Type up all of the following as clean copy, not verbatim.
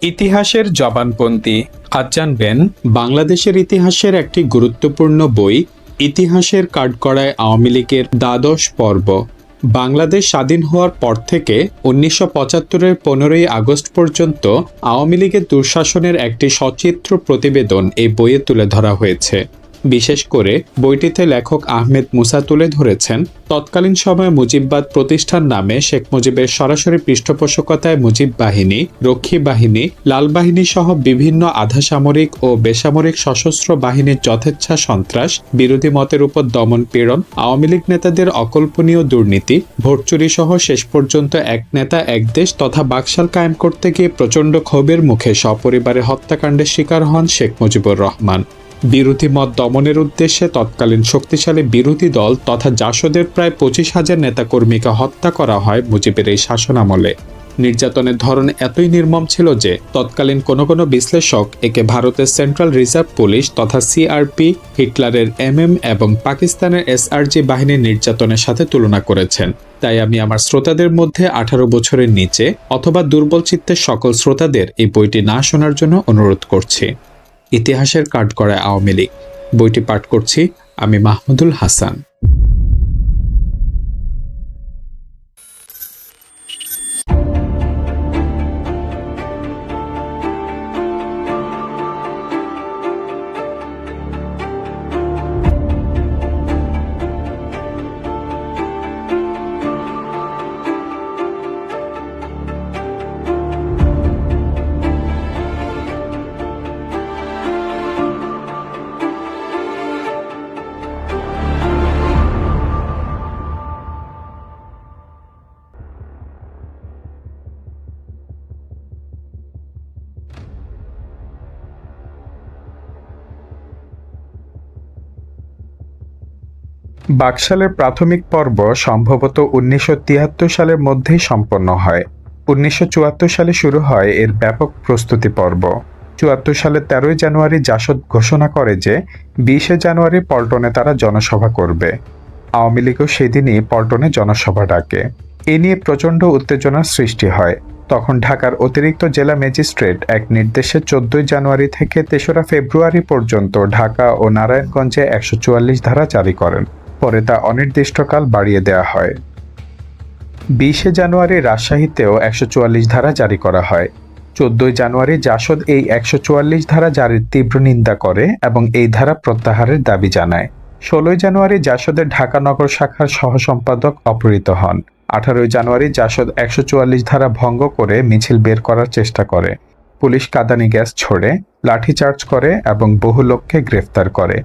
ইতিহাসের জবানবন্দি। আজ জানবেন বাংলাদেশের ইতিহাসের একটি গুরুত্বপূর্ণ বই, ইতিহাসের কাঠগড়ায় আওয়ামী লীগের দ্বাদশ পর্ব। বাংলাদেশ স্বাধীন হওয়ার পর থেকে 1975-এর 15ই আগস্ট পর্যন্ত আওয়ামী লীগের দুঃশাসনের একটি সচিত্র প্রতিবেদন এই বইয়ে তুলে ধরা হয়েছে। বিশেষ করে বইটিতে লেখক আহমেদ মুসা তুলে ধরেছেন তৎকালীন সময়ে মুজিববাদ প্রতিষ্ঠান নামে শেখ মুজিবের সরাসরি পৃষ্ঠপোষকতায় মুজিব বাহিনী, রক্ষী বাহিনী, লাল বাহিনী সহ বিভিন্ন আধাসামরিক ও বেসামরিক সশস্ত্র বাহিনীর যথেচ্ছা সন্ত্রাস, বিরোধী মতের উপর দমন পীড়ন, আওয়ামী লীগ নেতাদের অকল্পনীয় দুর্নীতি, ভোট চুরি সহ শেষ পর্যন্ত এক নেতা এক দেশ তথা বাকশাল কায়েম করতে গিয়ে প্রচণ্ড ক্ষোভের মুখে সপরিবারে হত্যাকাণ্ডের শিকার হন শেখ মুজিবুর রহমান। বিরোধী মত দমনের উদ্দেশ্যে তৎকালীন শক্তিশালী বিরোধী দল তথা জাসদের প্রায় 25,000 নেতাকর্মীকে হত্যা করা হয় মুজিবের এই শাসনামলে। নির্যাতনের ধরন এতই নির্মম ছিল যে তৎকালীন কোনো বিশ্লেষক একে ভারতের সেন্ট্রাল রিজার্ভ পুলিশ তথা সিআরপি, হিটলারের এমএম এবং পাকিস্তানের এসআরজি বাহিনীর নির্যাতনের সাথে তুলনা করেছেন। তাই আমি আমার শ্রোতাদের মধ্যে 18 বছরের নিচে অথবা দুর্বল চিত্তের সকল শ্রোতাদের এই বইটি না শোনার জন্য অনুরোধ করছি। ইতিহাসের কাঠগড়ায় আওয়ামী লীগ বইটি পাঠ করছি আমি মাহমুদুল হাসান। বাকশালের প্রাথমিক পর্ব সম্ভবত 1973 সালের মধ্যেই সম্পন্ন হয়। 1974 সালে শুরু হয় এর ব্যাপক প্রস্তুতি পর্ব। 74 সালের 13ই জানুয়ারি জাসদ ঘোষণা করে যে 20শে জানুয়ারি পল্টনে তারা জনসভা করবে। আওয়ামী লীগও সেদিনই পল্টনে জনসভা ডাকে। এ নিয়ে প্রচণ্ড উত্তেজনার সৃষ্টি হয়। তখন ঢাকার অতিরিক্ত জেলা ম্যাজিস্ট্রেট এক নির্দেশে 14 জানুয়ারি থেকে 3রা ফেব্রুয়ারি পর্যন্ত ঢাকা ও নারায়ণগঞ্জে 144 ধারা জারি করেন। পরে তা অনির্দিষ্টকাল বাড়িয়ে দেওয়া হয়। 20শে জানুয়ারি রাজশাহীতেও 144 ধারা জারি করা হয়। 14 জানুয়ারি জাসদ এই 144 ধারা জারির তীব্র নিন্দা করে এবং এই ধারা প্রত্যাহারের দাবি জানায়। 16 জানুয়ারি জাসদের ঢাকা নগর শাখার সহসম্পাদক অপহৃত হন। 18 জানুয়ারি জাসদ 144 ধারা ভঙ্গ করে মিছিল বের করার চেষ্টা করে। পুলিশ কাঁদানি গ্যাস ছোড়ে, লাঠিচার্জ করে এবং বহু লোককে গ্রেফতার করে।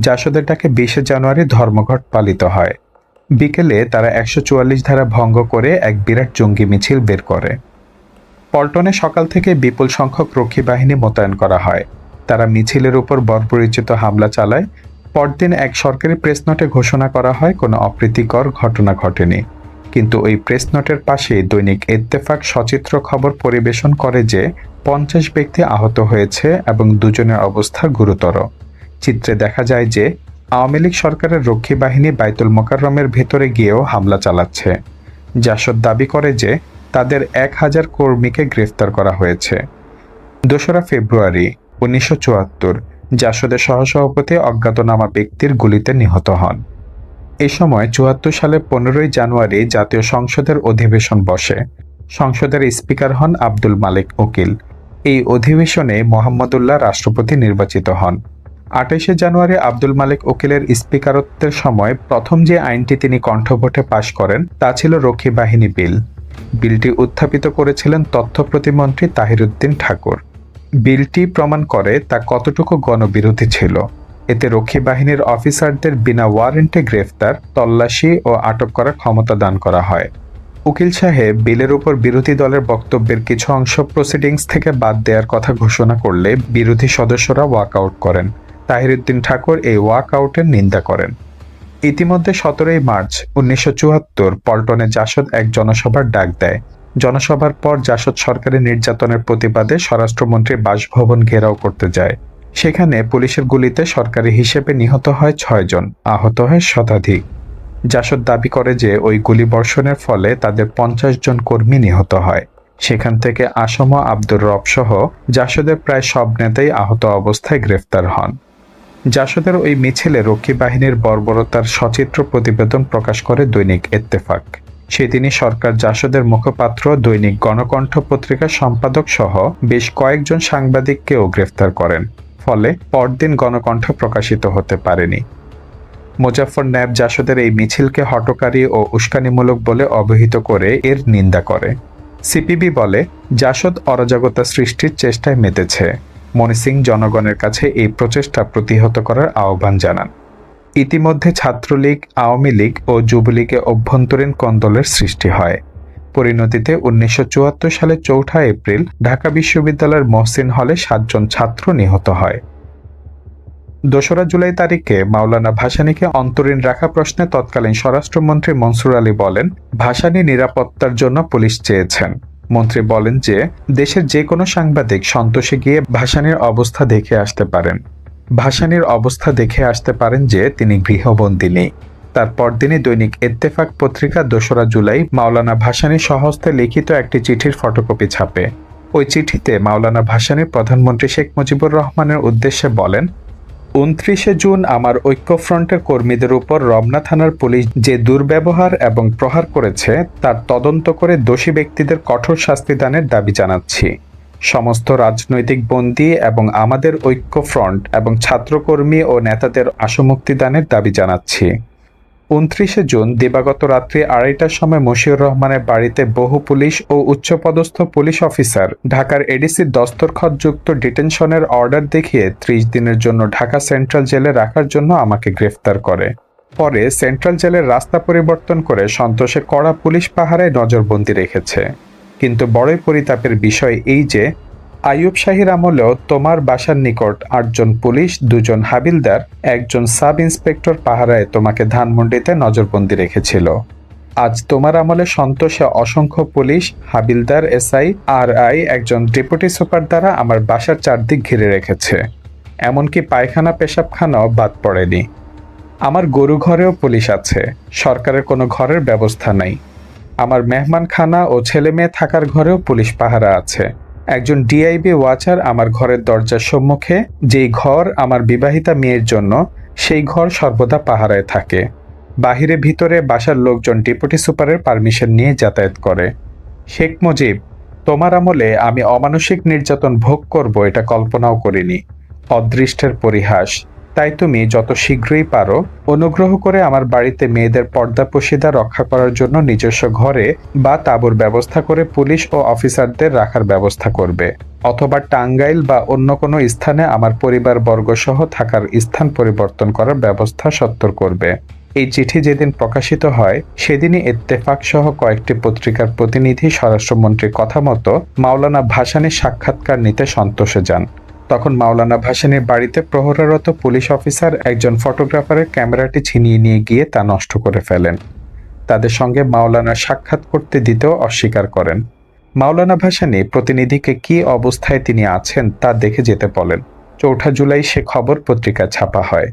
জাসদের ডাকে 20শে জানুয়ারি ধর্মঘট পালিত হয়। বিকেলে তারা 144 ধারা ভঙ্গ করে এক বিরাট জঙ্গি মিছিল বের করে। পল্টনে সকাল থেকে বিপুল সংখ্যক রক্ষী বাহিনী মোতায়েন করা হয়। তারা মিছিলের উপর বর্বরোচিত হামলা চালায়। পরদিন এক সরকারি প্রেসনোটে ঘোষণা করা হয় কোনো অপ্রীতিকর ঘটনা ঘটেনি। কিন্তু ওই প্রেসনোটের পাশে দৈনিক ইত্তেফাক সচিত্র খবর পরিবেশন করে যে 50 ব্যক্তি আহত হয়েছে এবং 2 জনের অবস্থা গুরুতর। চিত্রে দেখা যায় যে আওয়ামী লীগ সরকারের রক্ষী বাহিনী বাইতুল মোকাররমের ভেতরে গিয়েও হামলা চালাচ্ছে। জাসদ দাবি করে যে তাদের 1000 কর্মীকে গ্রেফতার করা হয়েছে। 2রা ফেব্রুয়ারি 1974 জাসদের সহসভাপতি অজ্ঞাতনামা ব্যক্তির গুলিতে নিহত হন। এ সময় 74 সালের 15ই জানুয়ারি জাতীয় সংসদের অধিবেশন বসে। সংসদের স্পিকার হন আব্দুল মালিক উকিল। এই অধিবেশনে মোহাম্মদুল্লাহ রাষ্ট্রপতি নির্বাচিত হন। 28শে জানুয়ারি আব্দুল মালিক উকিলের স্পিকারত্বের সময় প্রথম যে আইনটি তিনি কণ্ঠভোটে পাশ করেন তা ছিল রক্ষী বাহিনী বিল। বিলটি উত্থাপিত করেছিলেন তথ্য প্রতিমন্ত্রী তাহির উদ্দিন ঠাকুর। বিলটি প্রমাণ করে তা কতটুকু গণবিরোধী ছিল। এতে রক্ষী বাহিনীর অফিসারদের বিনা ওয়ারেন্টে গ্রেফতার, তল্লাশি ও আটক করার ক্ষমতা দান করা হয়। উকিল সাহেব বিলের উপর বিরোধী দলের বক্তব্যের কিছু অংশ প্রসিডিংস থেকে বাদ দেওয়ার কথা ঘোষণা করলে বিরোধী সদস্যরা ওয়াকআউট করেন। তাহির উদ্দিন ঠাকুর এই ওয়াকআউটের নিন্দা করেন। ইতিমধ্যে 17ই মার্চ 1974 পল্টনে জাসদ এক জনসভার ডাক দেয়। জনসভার পর জাসদ সরকারি নির্যাতনের প্রতিবাদে স্বরাষ্ট্রমন্ত্রীর বাসভবন ঘেরাও করতে যায়। সেখানে পুলিশের গুলিতে সরকারি হিসেবে নিহত হয় 6 জন, আহত হয় শতাধিক। জাসদ দাবি করে যে ওই গুলিবর্ষণের ফলে তাদের 50 জন কর্মী নিহত হয়। সেখান থেকে আসম আব্দুর রব সহ জাসদের প্রায় সব নেতাই আহত অবস্থায় গ্রেফতার হন। জাসদের ওই মিছিলে রক্ষী বাহিনীর বর্বরতার সচিত্র প্রতিবেদন প্রকাশ করে দৈনিক ইত্তেফাক। সেদিনই সরকার জাসদের মুখপাত্র দৈনিক গণকণ্ঠ পত্রিকার সম্পাদক সহ বেশ কয়েকজন সাংবাদিককেও গ্রেফতার করেন। ফলে পরদিন গণকণ্ঠ প্রকাশিত হতে পারেনি। মুজাফফর ন্যাব জাসদের এই মিছিলকে হঠকারী ও উস্কানিমূলক বলে অভিহিত করে এর নিন্দা করে। সিপিবি বলে, জাসদ অরাজকতা সৃষ্টির চেষ্টায় মেতেছে। মনি সিং জনগণের কাছে এই প্রচেষ্টা প্রতিহত করার আহ্বান জানান। ইতিমধ্যে ছাত্রলীগ, আওয়ামী লীগ ও যুবলীগে অভ্যন্তরীণ কোন্দলের সৃষ্টি হয়। পরিণতিতে 1974 সালে 4 এপ্রিল ঢাকা বিশ্ববিদ্যালয়ের মহসিন হলে 7 জন ছাত্র নিহত হয়। 2 জুলাই তারিখে মাওলানা ভাসানীকে অন্তরীণ রাখা প্রশ্নে তৎকালীন স্বরাষ্ট্রমন্ত্রী মনসুর আলী বলেন, ভাসানী নিরাপত্তার জন্য পুলিশ চেয়েছেন। মন্ত্রী বলেন যে দেশের যে কোনো সাংবাদিক সন্তোষে গিয়ে ভাসানীর অবস্থা দেখে আসতে পারেন। ভাসানীর অবস্থা দেখে আসতে পারেন যে তিনি গৃহবন্দী নেই। তার পরদিনই দৈনিক ইত্তেফাক পত্রিকা 2 জুলাই মাওলানা ভাসানীর স্বহস্তে লিখিত একটি চিঠির ফটোকপি ছাপে। ওই চিঠিতে মাওলানা ভাসানী প্রধানমন্ত্রী শেখ মুজিবুর রহমানের উদ্দেশ্যে বলেন, 29 জুন আমার ঐক্যফ্রন্টের কর্মীদের উপর রমনা থানার পুলিশ যে দুর্ব্যবহার এবং প্রহার করেছে তার তদন্ত করে দোষী ব্যক্তিদের কঠোর শাস্তি দানের দাবি জানাচ্ছি। সমস্ত রাজনৈতিক বন্দী এবং আমাদের ঐক্যফ্রন্ট এবং ছাত্রকর্মী ও নেতাদের আশুমুক্তি দানের দাবি জানাচ্ছি। 29 জুন দিবাগত রাত্রি 2:30টার সময় মশিউর রহমানের বাড়িতে বহু পুলিশ ও উচ্চপদস্থ পুলিশ অফিসার ঢাকার এডিসির দস্তখতযুক্ত ডিটেনশনের অর্ডার দেখিয়ে 30 দিনের জন্য ঢাকা সেন্ট্রাল জেলে রাখার জন্য আমাকে গ্রেফতার করে। পরে সেন্ট্রাল জেলের রাস্তা পরিবর্তন করে সন্তোষে কড়া পুলিশ পাহারায় নজরবন্দি রেখেছে। কিন্তু বড়ই পরিতাপের বিষয় এই যে আইয়ুব শাহীর আমলেও তোমার বাসার নিকট 8 জন পুলিশ, 2 জন হাবিলদার, 1 জন সাব ইন্সপেক্টর পাহারায় তোমাকে ধানমন্ডিতে নজরবন্দি রেখেছিল। আজ তোমার আমলে সন্তোষে অসংখ্য পুলিশ, হাবিলদার, এসআই, আরআই, 1 জন ডেপুটি সুপার দ্বারা আমার বাসার চারদিক ঘিরে রেখেছে। এমনকি পায়খানা পেশাবখানাও বাদ পড়েনি। আমার গরু ঘরেও পুলিশ আছে। সরকারের কোনো ঘরের ব্যবস্থা নাই। আমার মেহমানখানা ও ছেলে মেয়ে থাকার ঘরেও পুলিশ পাহারা আছে। একজন ডিআইবি ওয়াচার আমার ঘরের দরজার সম্মুখে, যেই ঘর আমার বিবাহিতা মেয়ের জন্য, সেই ঘর সর্বদা পাহারায় থাকে। বাহিরে ভিতরে বাসার লোকজন ডেপুটি সুপারের পারমিশন নিয়ে যাতায়াত করে। শেখ মুজিব, তোমার আমলে আমি অমানসিক নির্যাতন ভোগ করব এটা কল্পনাও করিনি। অদৃষ্টের পরিহাস। তাই তুমি যত শীঘ্রই পারো অনুগ্রহ করে আমার বাড়িতে মেয়েদের পর্দাপোশিদা রক্ষা করার জন্য নিজস্ব ঘরে বা তাঁবুর ব্যবস্থা করে পুলিশ ও অফিসারদের রাখার ব্যবস্থা করবে, অথবা টাঙ্গাইল বা অন্য কোনো স্থানে আমার পরিবারবর্গ সহ থাকার স্থান পরিবর্তন করার ব্যবস্থা সত্বর করবে। এই চিঠি যেদিন প্রকাশিত হয় সেদিনই ইত্তেফাক সহ কয়েকটি পত্রিকার প্রতিনিধি স্বরাষ্ট্রমন্ত্রীর কথা মতো মাওলানা ভাসানীর সাক্ষাৎকার নিতে সন্তোষে যান। তখন মাওলানা ভাসানীর বাড়িতে প্রহরারত পুলিশ অফিসার একজন ফটোগ্রাফারের ক্যামেরাটি ছিনিয়ে নিয়ে গিয়ে তা নষ্ট করে ফেলেন। তাদের সঙ্গে মাওলানা সাক্ষাৎ করতে দিতেও অস্বীকার করেন। মাওলানা ভাসানী প্রতিনিধিকে কি অবস্থায় তিনি আছেন তা দেখে যেতে বলেন। 4 জুলাই সে খবর পত্রিকায় ছাপা হয়।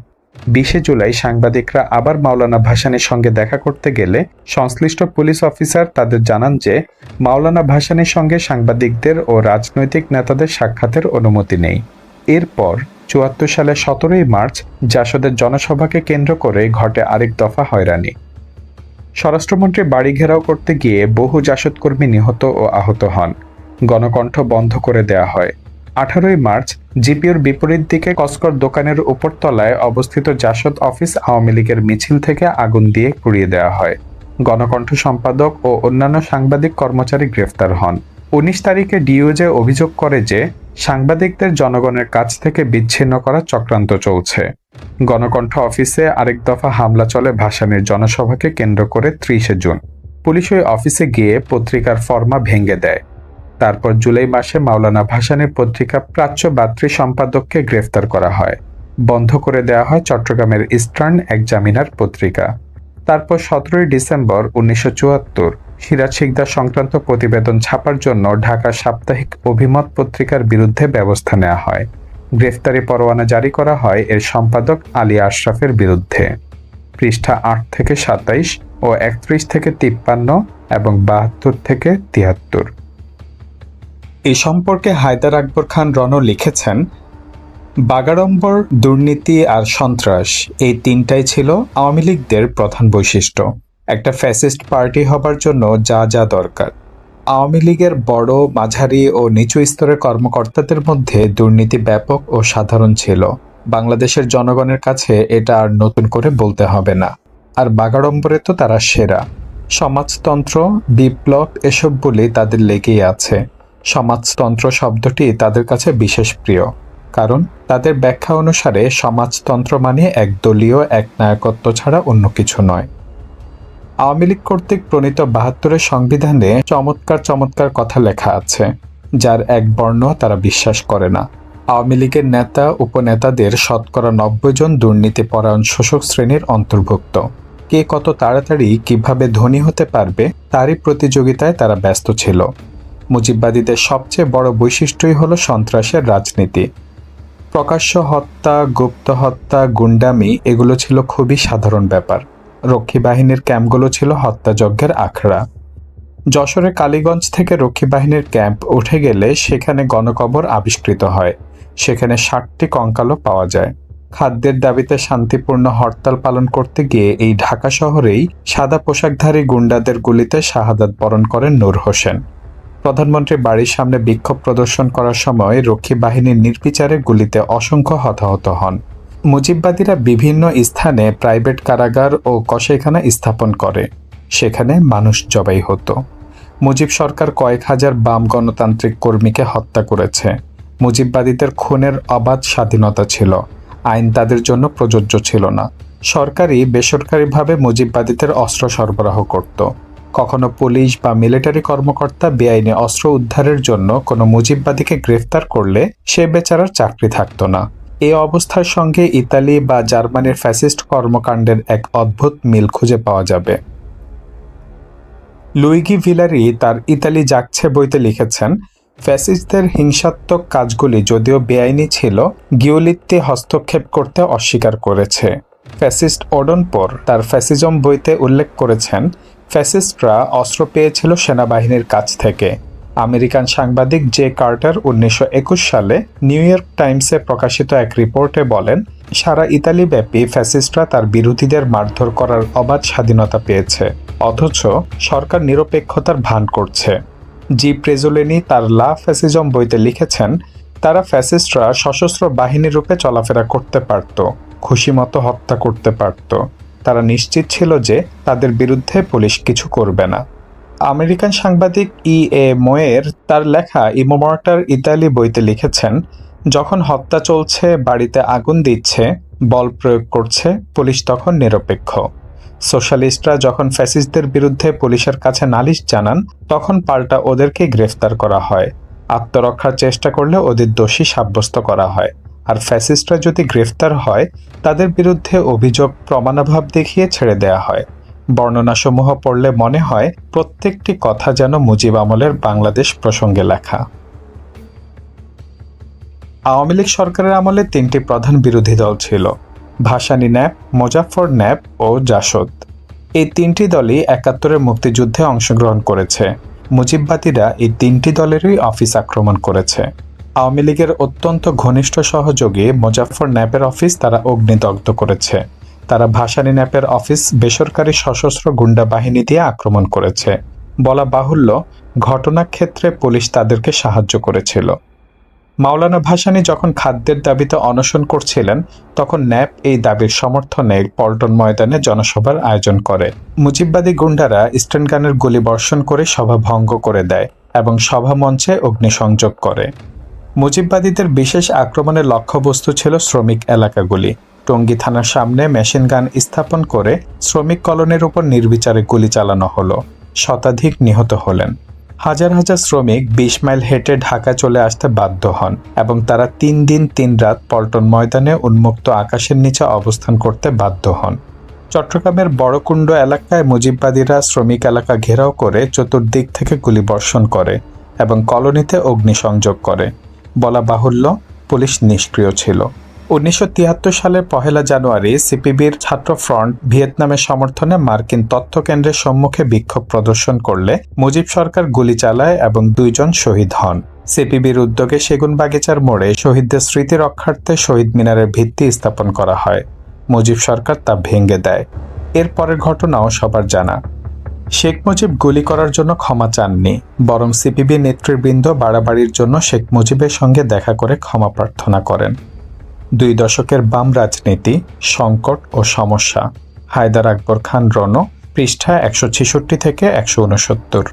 20 জুলাই সাংবাদিকরা আবার মাওলানা ভাসানীর সঙ্গে দেখা করতে গেলে সংশ্লিষ্ট পুলিশ অফিসার তাদের জানান যে মাওলানা ভাসানীর সঙ্গে সাংবাদিকদের ও রাজনৈতিক নেতাদের সাক্ষাতের অনুমতি নেই। এরপর 74 সালে 17 মার্চ জাসদের জনসভাকে কেন্দ্র করে ঘটে আরেক দফা হয়রানি। স্বরাষ্ট্রমন্ত্রী বাড়ি ঘেরাও করতে গিয়ে বহু জাসদকর্মী নিহত ও আহত হন। গণকণ্ঠ বন্ধ করে দেয়া হয়। 18 মার্চ জিপিওর বিপরীত দিকে কসকর দোকানের উপরতলায় অবস্থিত জাসদ অফিস আওয়ামী লীগের মিছিল থেকে আগুন দিয়ে পুড়িয়ে দেওয়া হয়। গণকণ্ঠ সম্পাদক ও অন্যান্য সাংবাদিক কর্মচারী গ্রেফতার হন। 19 তারিখে ডিওজে অভিযোগ করে যে সাংবাদিকদের জনগণের কাছ থেকে বিচ্ছিন্ন করার চক্রান্ত চলছে। গণকণ্ঠ অফিসে আরেক দফা হামলা চলে ভাসানীর জনসভাকে কেন্দ্র করে 30 জুন। পুলিশ ওই অফিসে গিয়ে পত্রিকার ফরমা ভেঙে দেয়। তারপর জুলাই মাসে মাওলানা ভাসানীর পত্রিকা প্রাচ্য বাত্রী সম্পাদককে গ্রেফতার করা হয়। বন্ধ করে দেওয়া হয় চট্টগ্রামের ইস্টার্ন এক্সামিনার পত্রিকা। তারপর 17 ডিসেম্বর 1974 সিরাজ শিকদার সংক্রান্ত প্রতিবেদন ছাপার জন্য ঢাকা সাপ্তাহিক অভিমত পত্রিকার বিরুদ্ধে ব্যবস্থা নেওয়া হয়। গ্রেফতারি পরোয়ানা জারি করা হয় এর সম্পাদক আলী আশরাফের বিরুদ্ধে। পৃষ্ঠা 8 থেকে 27 ও 31 থেকে 53 এবং 72 থেকে 73। এ সম্পর্কে হায়দার আকবর খান রণ লিখেছেন, বাগাড়ম্বর, দুর্নীতি আর সন্ত্রাস এই তিনটাই ছিল আওয়ামী লীগদের প্রধান বৈশিষ্ট্য। একটা ফ্যাসিস্ট পার্টি হবার জন্য যা যা দরকার। আওয়ামী লীগের বড়, মাঝারি ও নিচু স্তরের কর্মকর্তাদের মধ্যে দুর্নীতি ব্যাপক ও সাধারণ ছিল। বাংলাদেশের জনগণের কাছে এটা আর নতুন করে বলতে হবে না। আর বাগাড়ম্বরে তো তারা সেরা। সমাজতন্ত্র, বিপ্লব এসব বলে তাদের লেগেই আছে। সমাজতন্ত্র শব্দটি তাদের কাছে বিশেষ প্রিয়, কারণ তাদের ব্যাখ্যা অনুসারে সমাজতন্ত্র মানে একদলীয় একনায়কত্ব ছাড়া অন্য কিছু নয়। আওয়ামী লীগ কর্তৃক প্রণীত ৭২-এর সংবিধানে চমৎকার চমৎকার কথা লেখা আছে, যার এক বর্ণ তারা বিশ্বাস করে না। আওয়ামী লীগের নেতা উপনেতাদের শতকরা ৯০ জন দুর্নীতিপরায়ণ শোষক শ্রেণীর অন্তর্ভুক্ত। কে কত তাড়াতাড়ি কিভাবে ধনী হতে পারবে তারই প্রতিযোগিতায় তারা ব্যস্ত ছিল। মুজিববাদীদের সবচেয়ে বড় বৈশিষ্ট্যই হলো সন্ত্রাসের রাজনীতি। প্রকাশ্য হত্যা, গুপ্ত হত্যা, গুন্ডামি এগুলো ছিল খুবই সাধারণ ব্যাপার। রক্ষী বাহিনীর ক্যাম্পগুলো ছিল হত্যাযজ্ঞের আখড়া। যশোরের কালীগঞ্জ থেকে রক্ষী বাহিনীর ক্যাম্প উঠে গেলে সেখানে গণকবর আবিষ্কৃত হয়। সেখানে ৬০টি কঙ্কালও পাওয়া যায়। খাদ্যের দাবিতে শান্তিপূর্ণ হরতাল পালন করতে গিয়ে এই ঢাকা শহরেই সাদা পোশাকধারী গুন্ডাদের গুলিতে শাহাদাত বরণ করেন নূর হোসেন। প্রধানমন্ত্রীর বাড়ির সামনে বিক্ষোভ প্রদর্শন করার সময় রক্ষী বাহিনীর নির্বিচারে গুলিতে অসংখ্য হতাহত হন। মুজিববাদীরা বিভিন্ন স্থানে প্রাইভেট কারাগার ও কসাইখানা স্থাপন করে, সেখানে মানুষ জবাই হতো। মুজিব সরকার কয়েক হাজার বাম গণতান্ত্রিক কর্মীকে হত্যা করেছে। মুজিববাদীদের খুনের অবাধ স্বাধীনতা ছিল, আইন তাদের জন্য প্রযোজ্য ছিল না। সরকারি বেসরকারিভাবে মুজিববাদীদের অস্ত্র সরবরাহ করত। কখনো পুলিশ বা মিলিটারি কর্মকর্তা বেআইনি অস্ত্র উদ্ধারের জন্য কোনো মুজিববাদীকে গ্রেফতার করলে সে বেচারার চাকরি থাকত না। এই অবস্থার সঙ্গে ইতালি বা জার্মানির ফ্যাসিস্ট কর্মকাণ্ডের এক অদ্ভুত মিল খুঁজে পাওয়া যাবে। লুইগি ভিলারি তার ইতালি জাগছে বইতে লিখেছেন, ফ্যাসিস্টদের হিংসাত্মক কাজগুলি যদিও বেআইনি ছিল, গিওলিত্তি হস্তক্ষেপ করতে অস্বীকার করেছে। ফ্যাসিস্ট ওডনপোর তার ফ্যাসিজম বইতে উল্লেখ করেছেন, ফ্যাসিস্টরা অস্ত্র পেয়েছিল সেনাবাহিনীর কাছ থেকে। আমেরিকান সাংবাদিক জে কার্টার ১৯২১ সালে নিউ ইয়র্ক টাইমসে প্রকাশিত এক রিপোর্টে বলেন, সারা ইতালিব্যাপী ফ্যাসিস্টরা তার বিরোধীদের মারধর করার অবাধ স্বাধীনতা পেয়েছে, অথচ সরকার নিরপেক্ষতার ভান করছে। জি প্রেজোলেনি তার লা ফ্যাসিজম বইতে লিখেছেন, তারা ফ্যাসিস্টরা সশস্ত্র বাহিনী রূপে চলাফেরা করতে পারত, খুশিমতো হত্যা করতে পারত। তারা নিশ্চিত ছিল যে তাদের বিরুদ্ধে পুলিশ কিছু করবে না। আমেরিকান সাংবাদিক ই.এ. মোয়ের তার লেখা ইমোমর্টার ইতালি বইতে লিখেছেন, যখন হত্যা চলছে, বাড়িতে আগুন দিচ্ছে, বল প্রয়োগ করছে, পুলিশ তখন নিরপেক্ষ। সোশ্যালিস্টরা যখন ফ্যাসিস্টদের বিরুদ্ধে পুলিশের কাছে নালিশ জানান, তখন পাল্টা ওদেরকে গ্রেফতার করা হয়। আত্মরক্ষার চেষ্টা করলে ওদের দোষী সাব্যস্ত করা হয়। আর ফ্যাসিস্টরা যদি গ্রেফতার হয়, তাদের বিরুদ্ধে অভিযোগ প্রমাণাভাব দেখিয়ে ছেড়ে দেয়া হয়। বর্ণনাসমূহ পড়লে মনে হয় প্রত্যেকটি কথা যেন মুজিব আমলের বাংলাদেশ প্রসঙ্গে লেখা। আওয়ামী লীগ সরকারের আমলে ৩টি প্রধান বিরোধী দল ছিল, ভাসানী ন্যাপ, মোজাফফর ন্যাপ ও জাসদ। এই ৩টি দলই ৭১-এর মুক্তিযুদ্ধে অংশগ্রহণ করেছে। মুজিববাদীরা এই ৩টি দলেরই অফিস আক্রমণ করেছে। আওয়ামী লীগের অত্যন্ত ঘনিষ্ঠ সহযোগী মোজাফফর ন্যাপের অফিস তারা অগ্নিদগ্ধ করেছে। তারা ভাসানী ন্যাপের অফিস বেসরকারি সশস্ত্র গুন্ডা বাহিনী দিয়ে আক্রমণ করেছে। বলা বাহুল্য, ঘটনাক্ষেত্রে পুলিশ তাদেরকে সাহায্য করেছিল। মাওলানা ভাসানী যখন খাদ্যের দাবিতে অনশন করছিলেন, তখন ন্যাপ এই দাবির সমর্থনে পল্টন ময়দানে জনসভার আয়োজন করে। মুজিববাদী গুন্ডারা স্ট্যান্ডগানের গুলি বর্ষণ করে সভা ভঙ্গ করে দেয় এবং সভা মঞ্চে অগ্নিসংযোগ করে। মুজিববাদীদের বিশেষ আক্রমণের লক্ষ্যবস্তু ছিল শ্রমিক এলাকাগুলি। টঙ্গী থানার সামনে মেশিন গান স্থাপন করে শ্রমিক কলোনির উপর নির্বিচারে গুলি চালানো হলো। শতাধিক নিহত হলেন। হাজার হাজার শ্রমিক ২০ মাইল হেঁটে ঢাকা চলে আসতে বাধ্য হন এবং তারা ৩ দিন ৩ রাত পল্টন ময়দানে উন্মুক্ত আকাশের নিচে অবস্থান করতে বাধ্য হন। চট্টগ্রামের বড়কুণ্ড এলাকায় মুজিববাদীরা শ্রমিক এলাকা ঘেরাও করে চতুর্দিক থেকে গুলিবর্ষণ করে এবং কলোনিতে অগ্নিসংযোগ করে। বলা বাহুল্য, পুলিশ নিষ্ক্রিয় ছিল। ১৯৭৩ সালের ১ জানুয়ারি সিপিবির ছাত্র ফ্রন্ট ভিয়েতনামের সমর্থনে মার্কিন তথ্য কেন্দ্রের সম্মুখে বিক্ষোভ প্রদর্শন করলে মুজিব সরকার গুলি চালায় এবং ২ জন শহীদ হন। সিপিবির উদ্যোগে সেগুনবাগিচার মোড়ে শহীদদের স্মৃতি রক্ষার্থে শহীদ মিনারের ভিত্তি স্থাপন করা হয়। মুজিব সরকার তা ভেঙে দেয়। এর পরের ঘটনাও সবার জানা। শেখ মুজিব গুলি করার জন্য ক্ষমা চাননি, বরং সিপিবি নেতৃবৃন্দ বাড়াবাড়ির জন্য শেখ মুজিবের সঙ্গে দেখা করে ক্ষমা প্রার্থনা করেন। 2 দশকের বাম রাজনীতি, সংকট ও সমস্যা। হায়দার আকবর খান রণ, পৃষ্ঠা 166 থেকে 169।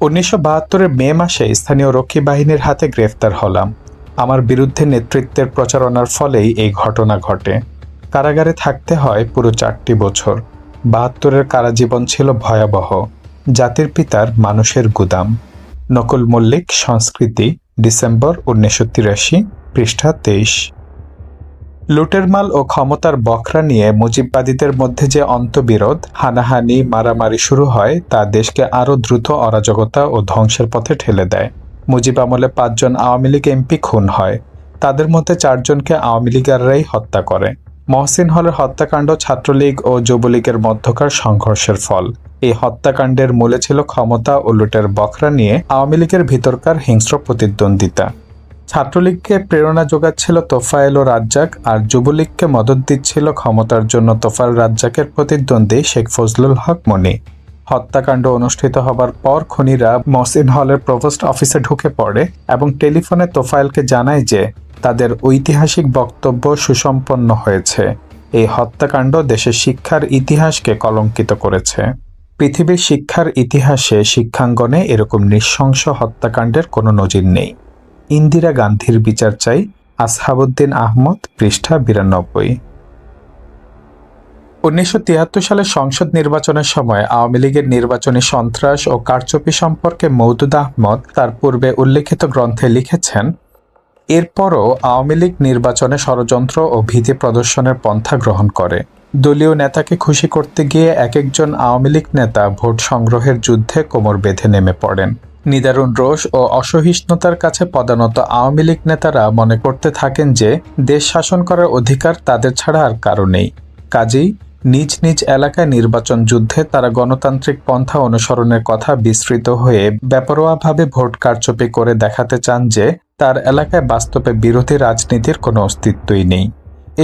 1972 মে মাসে স্থানীয় রক্ষী বাহিনীর হাতে গ্রেফতার হলাম। আমার বিরুদ্ধে নেতৃত্বের প্রচারণার ফলেই এই ঘটনা ঘটে। কারাগারে থাকতে হয় পুরো 4টি বছর। 72-এর কারাজীবন ছিল ভয়াবহ। জাতির পিতার মানুষের গুদাম। নকুল মল্লিক, সংস্কৃতি, ডিসেম্বর 1983, পৃষ্ঠা 23। লুটের মাল ও ক্ষমতার বখরা নিয়ে মুজিববাদীদের মধ্যে যে অন্তবিরোধ, হানাহানি, মারামারি শুরু হয় তা দেশকে আরও দ্রুত অরাজকতা ও ধ্বংসের পথে ঠেলে দেয়। মুজিব আমলে 5 জন আওয়ামী লীগ এমপি খুন হয়। তাদের মধ্যে 4 জনকে আওয়ামী লীগাররাই হত্যা করে। মহসিন হলের হত্যাকাণ্ড ছাত্রলীগ ও যুবলীগের মধ্যকার সংঘর্ষের ফল। এই হত্যাকাণ্ডের মূলে ছিল ক্ষমতা ও লুটের বখরা নিয়ে আওয়ামী লীগের ভিতরকার হিংস্র প্রতিদ্বন্দ্বিতা। ছাত্রলীগকে প্রেরণা যোগাচ্ছিল তোফায়েল ও রাজ্জাক, আর যুবলীগকে মদত দিচ্ছিল ক্ষমতার জন্য তোফায়েল রাজ্জাকের প্রতিদ্বন্দ্বী শেখ ফজলুল হক মনি। হত্যাকাণ্ড অনুষ্ঠিত হবার পর খুনিরা মহসিন হলের প্রভোস্ট অফিসে ঢুকে পড়ে এবং টেলিফোনে তোফায়েলকে জানায় যে তাদের ঐতিহাসিক বক্তব্য সুসম্পন্ন হয়েছে। এই হত্যাকাণ্ড দেশের শিক্ষার ইতিহাসকে কলঙ্কিত করেছে। পৃথিবীর শিক্ষার ইতিহাসে শিক্ষাঙ্গনে এরকম নৃশংস হত্যাকাণ্ডের কোনো নজির নেই। ইন্দিরা গান্ধীর বিচার চাই। আসহাবউদ্দিন আহমদ, পৃষ্ঠা 92। 1973 সালে সংসদ নির্বাচনের সময় আওয়ামী লীগের নির্বাচনী সন্ত্রাস ও কারচুপি সম্পর্কে মওদুদ আহমদ তার পূর্বে উল্লেখিত গ্রন্থে লিখেছেন, এরপরও আওয়ামী লীগ নির্বাচনে ষড়যন্ত্র ও ভীতি প্রদর্শনের পন্থা গ্রহণ করে। দলীয় নেতাকে খুশি করতে গিয়ে একজন আওয়ামী লীগ নেতা ভোট সংগ্রহের যুদ্ধে কোমর বেঁধে নেমে পড়েন। নিদারুণ রোষ ও অসহিষ্ণুতার কাছে পদানত আওয়ামী লীগ নেতারা মনে করতে থাকেন যে দেশ শাসন করার অধিকার তাদের ছাড়া আর কারো নেই। কাজেই নিজ নিজ এলাকায় নির্বাচন যুদ্ধে তারা গণতান্ত্রিক পন্থা অনুসরণের কথা বিস্মৃত হয়ে বেপরোয়াভাবে ভোট কারচুপি করে দেখাতে চান যে তার এলাকায় বাস্তবে বিরোধী রাজনীতির কোনো অস্তিত্বই নেই।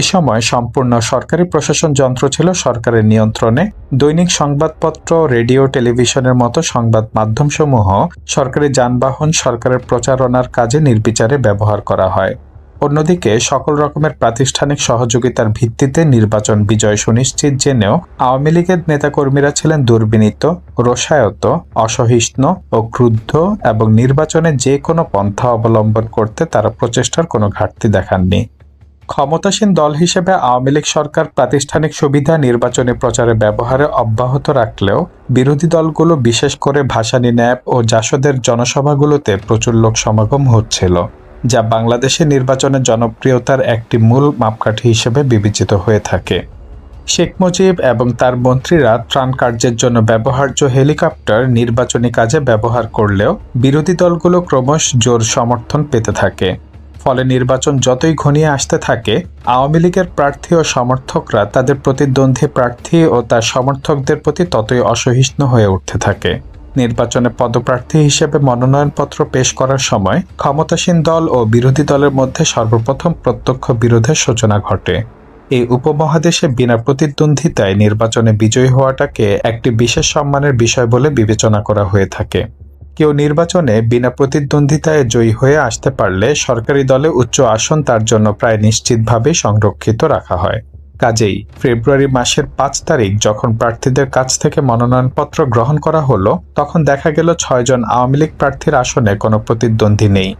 এ সময় সম্পূর্ণ সরকারি প্রশাসন যন্ত্র ছিল সরকারের নিয়ন্ত্রণে। দৈনিক সংবাদপত্র, রেডিও, টেলিভিশনের মতো সংবাদ মাধ্যমসমূহ সরকারি যানবাহন সরকারের প্রচারণার কাজে নির্বিচারে ব্যবহার করা হয়। অন্যদিকে সকল রকমের প্রাতিষ্ঠানিক সহযোগিতার ভিত্তিতে নির্বাচন বিজয় সুনিশ্চিত জেনেও আওয়ামী লীগের নেতাকর্মীরা ছিলেন দুর্বিনীত, রোষায়ত, অসহিষ্ণু ও ক্রুদ্ধ এবং নির্বাচনে যে কোনো পন্থা অবলম্বন করতে তারা প্রচেষ্টার কোনো ঘাটতি দেখাননি। ক্ষমতাসীন দল হিসেবে আওয়ামী লীগ সরকার প্রাতিষ্ঠানিক সুবিধা নির্বাচনী প্রচারে ব্যবহারে অব্যাহত রাখলেও বিরোধী দলগুলো, বিশেষ করে ভাসানী ন্যাপ ও জাসদের জনসভাগুলোতে প্রচুর লোক সমাগম হচ্ছিল, যা বাংলাদেশের নির্বাচনের জনপ্রিয়তার একটি মূল মাপকাঠি হিসেবে বিবেচিত হয়ে থাকে। শেখ মুজিব এবং তার মন্ত্রীরা ত্রাণ কার্যের জন্য ব্যবহার্য হেলিকপ্টার নির্বাচনী কাজে ব্যবহার করলেও বিরোধী দলগুলো ক্রমশ জোর সমর্থন পেতে থাকে। ফলে নির্বাচন যতই ঘনিয়ে আসতে থাকে, আওয়ামী লীগের প্রার্থী ও সমর্থকরা তাদের প্রতিদ্বন্দ্বী প্রার্থী ও তার সমর্থকদের প্রতি ততই অসহিষ্ণু হয়ে উঠতে থাকে। নির্বাচনে পদপ্রার্থী হিসেবে মনোনয়নপত্র পেশ করার সময় ক্ষমতাসীন দল ও বিরোধী দলের মধ্যে সর্বপ্রথম প্রত্যক্ষ বিরোধের সূচনা ঘটে। এই উপমহাদেশে বিনা প্রতিদ্বন্দ্বিতায় নির্বাচনে বিজয়ী হওয়াটাকে একটি বিশেষ সম্মানের বিষয় বলে বিবেচনা করা হয়ে থাকে। কেউ নির্বাচনে বিনা প্রতিদ্বন্দ্বিতায় জয়ী হয়ে আসতে পারলে সরকারি দলে উচ্চ আসন তার জন্য প্রায় নিশ্চিতভাবে সংরক্ষিত রাখা হয়। কাজেই ফেব্রুয়ারি মাসের 5 তারিখ যখন প্রার্থীদের কাছ থেকে মনোনয়নপত্র গ্রহণ করা হলো, তখন দেখা গেল 6 জন আওয়ামী লীগ প্রার্থীর আসনে কোনো প্রতিদ্বন্দ্বী নেই।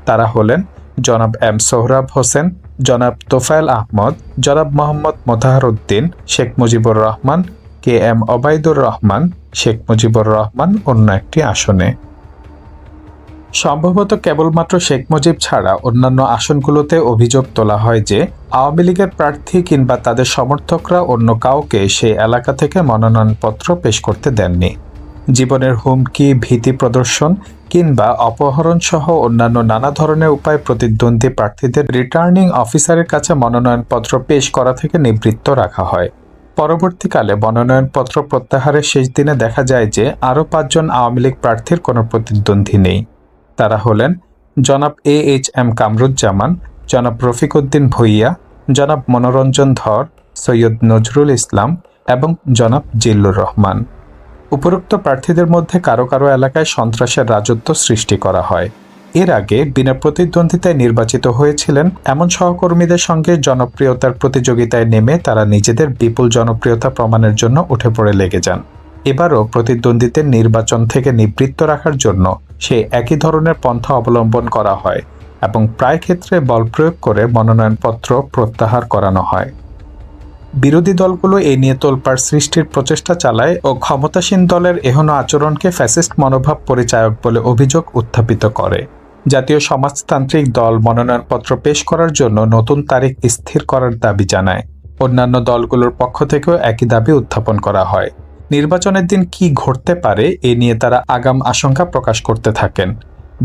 তারা হলেন জনাব এম সোহরাব হোসেন, জনাব তোফায়েল আহমদ, জনাব মোহাম্মদ মোতাহার উদ্দিন, শেখ মুজিবুর রহমান, কে এম ওবায়দুর রহমান, শেখ মুজিবুর রহমান অন্য একটি আসনে। সম্ভবত কেবলমাত্র শেখ মুজিব ছাড়া অন্যান্য আসনগুলোতে অভিযোগ তোলা হয় যে আওয়ামী লীগের প্রার্থী কিংবা তাদের সমর্থকরা অন্য কাউকে সেই এলাকা থেকে মনোনয়নপত্র পেশ করতে দেননি। জীবনের হুমকি, ভীতি প্রদর্শন কিংবা অপহরণ সহ অন্যান্য নানা ধরনের উপায় প্রতিদ্বন্দ্বী প্রার্থীদের রিটার্নিং অফিসারের কাছে মনোনয়নপত্র পেশ করা থেকে নিবৃত্ত রাখা হয়। পরবর্তীকালে মনোনয়নপত্র প্রত্যাহারের শেষ দিনে দেখা যায় যে আরও 5 জন আওয়ামী লীগ প্রার্থীর কোনো প্রতিদ্বন্দ্বী নেই। তারা হলেন জনাব AHM কামরুজ্জামান, জনাব রফিক উদ্দিন ভূঁইয়া, জনাব মনোরঞ্জন ধর, সৈয়দ নজরুল ইসলাম এবং জনাব জিল্লুর রহমান। উপরোক্ত প্রার্থীদের মধ্যে কারো কারো এলাকায় সন্ত্রাসের রাজত্ব সৃষ্টি করা হয়। এর আগে বিনা প্রতিদ্বন্দ্বিতায় নির্বাচিত হয়েছিলেন এমন সহকর্মীদের সঙ্গে জনপ্রিয়তার প্রতিযোগিতায় নেমে তারা নিজেদের বিপুল জনপ্রিয়তা প্রমাণের জন্য উঠে পড়ে লেগে যান। এবারও প্রতিদ্বন্দ্বীদের নির্বাচন থেকে নিবৃত্ত রাখার জন্য সেই একই ধরনের পন্থা অবলম্বন করা হয় এবং প্রায় ক্ষেত্রে বল প্রয়োগ করে মনোনয়নপত্র প্রত্যাহার করানো হয়। বিরোধী দলগুলো এ নিয়ে তোলপাড় সৃষ্টির প্রচেষ্টা চালায় ও ক্ষমতাসীন দলের এহেন আচরণকে ফ্যাসিস্ট মনোভাব পরিচায়ক বলে অভিযোগ উত্থাপিত করে। জাতীয় সমাজতান্ত্রিক দল মনোনয়নপত্র পেশ করার জন্য নতুন তারিখ স্থির করার দাবি জানায়। অন্যান্য দলগুলোর পক্ষ থেকেও একই দাবি উত্থাপন করা হয়। নির্বাচনের দিন কি ঘটতে পারে এ নিয়ে তারা আগাম আশঙ্কা প্রকাশ করতে থাকেন।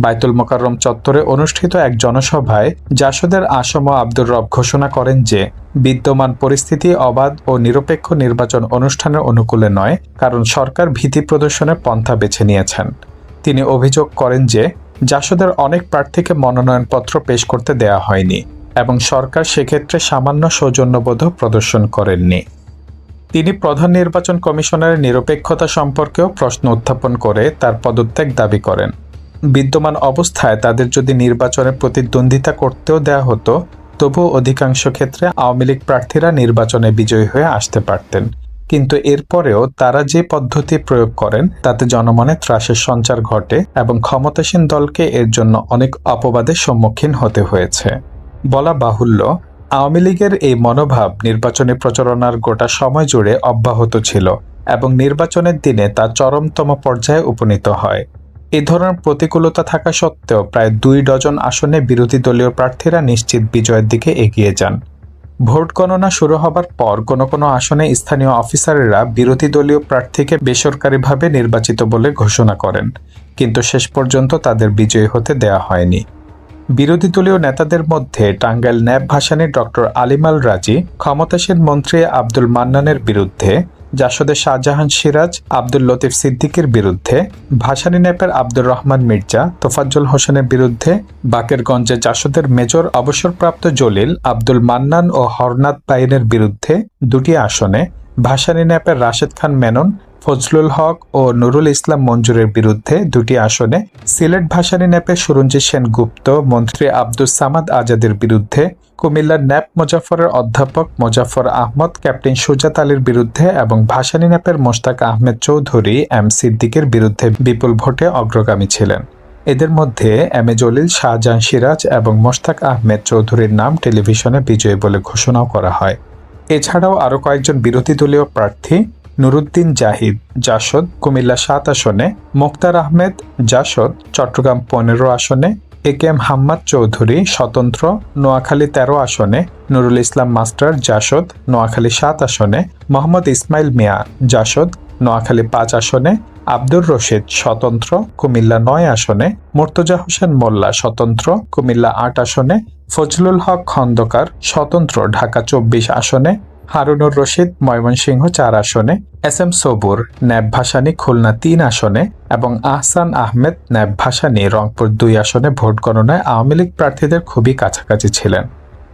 বায়তুল মোকাররম চত্বরে অনুষ্ঠিত এক জনসভায় জাসদের আসম আব্দুর রব ঘোষণা করেন যে বিদ্যমান পরিস্থিতি অবাধ ও নিরপেক্ষ নির্বাচন অনুষ্ঠানের অনুকূলে নয়, কারণ সরকার ভীতি প্রদর্শনের পন্থা বেছে নিয়েছেন। তিনি অভিযোগ করেন যে জাসদের অনেক প্রার্থীকে মনোনয়নপত্র পেশ করতে দেয়া হয়নি এবং সরকার সেক্ষেত্রে সামান্য সৌজন্যবোধ প্রদর্শন করেননি। তিনি প্রধান নির্বাচন কমিশনারের নিরপেক্ষতা সম্পর্কেও প্রশ্ন উত্থাপন করে তার পদত্যাগ দাবি করেন। বিদ্যমান অবস্থায় তাদের যদি নির্বাচনে প্রতিদ্বন্দ্বিতা করতেও দেয়া হতো, তবুও অধিকাংশ ক্ষেত্রে আওয়ামী লীগ প্রার্থীরা নির্বাচনে বিজয়ী হয়ে আসতে পারতেন। কিন্তু এরপরেও তারা যে পদ্ধতি প্রয়োগ করেন তাতে জনমনে ত্রাসের সঞ্চার ঘটে এবং ক্ষমতাসীন দলকে এর জন্য অনেক অপবাদের সম্মুখীন হতে হয়েছে। বলা বাহুল্য, আওয়ামী লীগের এই মনোভাব নির্বাচনী প্রচারণার গোটা সময় জুড়ে অব্যাহত ছিল এবং নির্বাচনের দিনে তা চরমতম পর্যায়ে উপনীত হয়। এ ধরনের প্রতিকূলতা থাকা সত্ত্বেও প্রায় 2 ডজন আসনে বিরোধী দলীয় প্রার্থীরা নিশ্চিত বিজয়ের দিকে এগিয়ে যান। ভোট গণনা শুরু হবার পর কোনো কোনো আসনে স্থানীয় অফিসারেরা বিরোধী দলীয় প্রার্থীকে বেসরকারিভাবে নির্বাচিত বলে ঘোষণা করেন, কিন্তু শেষ পর্যন্ত তাদের বিজয়ী হতে দেয়া হয়নি। বিরোধী দলীয় নেতাদের মধ্যে টাঙ্গাইল ন্যাব ভাসানী ডক্টর আলিমাল রাজি ক্ষমতাসীন মন্ত্রী আব্দুল মান্নানের বিরুদ্ধে, জাসদের শাহজাহান সিরাজ আব্দুল লতিফ সিদ্দিকের বিরুদ্ধে, ভাসানী ন্যাপের আব্দুর রহমান মির্জা তোফাজ্জল হোসেনের বিরুদ্ধে, বাকেরগঞ্জে জাসদের মেজর অবসরপ্রাপ্ত জলিল আব্দুল মান্নান ও হরনাথ পাইনের বিরুদ্ধে 2টি আসনে, ভাসানী ন্যাপের রাশেদ খান মেনন, ফজলুল হক ও নুরুল ইসলাম মঞ্জুরের বিরুদ্ধে 2টি আসনে, সিলেট ভাসানী ন্যাপের সুরঞ্জিত সেনগুপ্ত মন্ত্রী আব্দুস সামাদ আজাদের বিরুদ্ধে, কুমিল্লার ন্যাপ মোজাফফরের অধ্যাপক মোজাফফর আহমদ ক্যাপ্টেন সুজাত আলীর বিরুদ্ধে এবং ভাসানী ন্যাপের মোশতাক আহমেদ চৌধুরী এম সিদ্দিকের বিরুদ্ধে বিপুল ভোটে অগ্রগামী ছিলেন। এদের মধ্যে এম এ জলিল, শাহজাহান সিরাজ এবং মোশতাক আহমেদ চৌধুরীর নাম টেলিভিশনে বিজয়ী বলে ঘোষণাও করা হয়। এছাড়াও আরও কয়েকজন বিরোধী দলীয় প্রার্থী নুরুদ্দিন জাহিদ জাসদ কুমিল্লা 7 আসনে, মোক্তার আহমেদ জাসদ চট্টগ্রাম 15 আসনে, AKM হাম্মাদ চৌধুরী স্বতন্ত্র নোয়াখালী 13 আসনে, নুরুল ইসলাম মাস্টার জাসদ নোয়াখালী 7 আসনে, মোহাম্মদ ইসমাইল মিয়া জাসদ নোয়াখালী 5 আসনে, আব্দুর রশিদ স্বতন্ত্র কুমিল্লা 9 আসনে, মুর্তজা হোসেন মোল্লা স্বতন্ত্র কুমিল্লা 8 আসনে, ফজলুল হক খন্দকার স্বতন্ত্র ঢাকা 24 আসনে, হারুনুর রশিদ ময়মনসিংহ 4 আসনে, SM সবুর ন্যাব ভাসানী খুলনা 3 আসনে এবং আহসান আহমেদ ন্যাব ভাসানী রংপুর 2 আসনে ভোট গণনায় আওয়ামী লীগ প্রার্থীদের খুবই কাছাকাছি ছিলেন।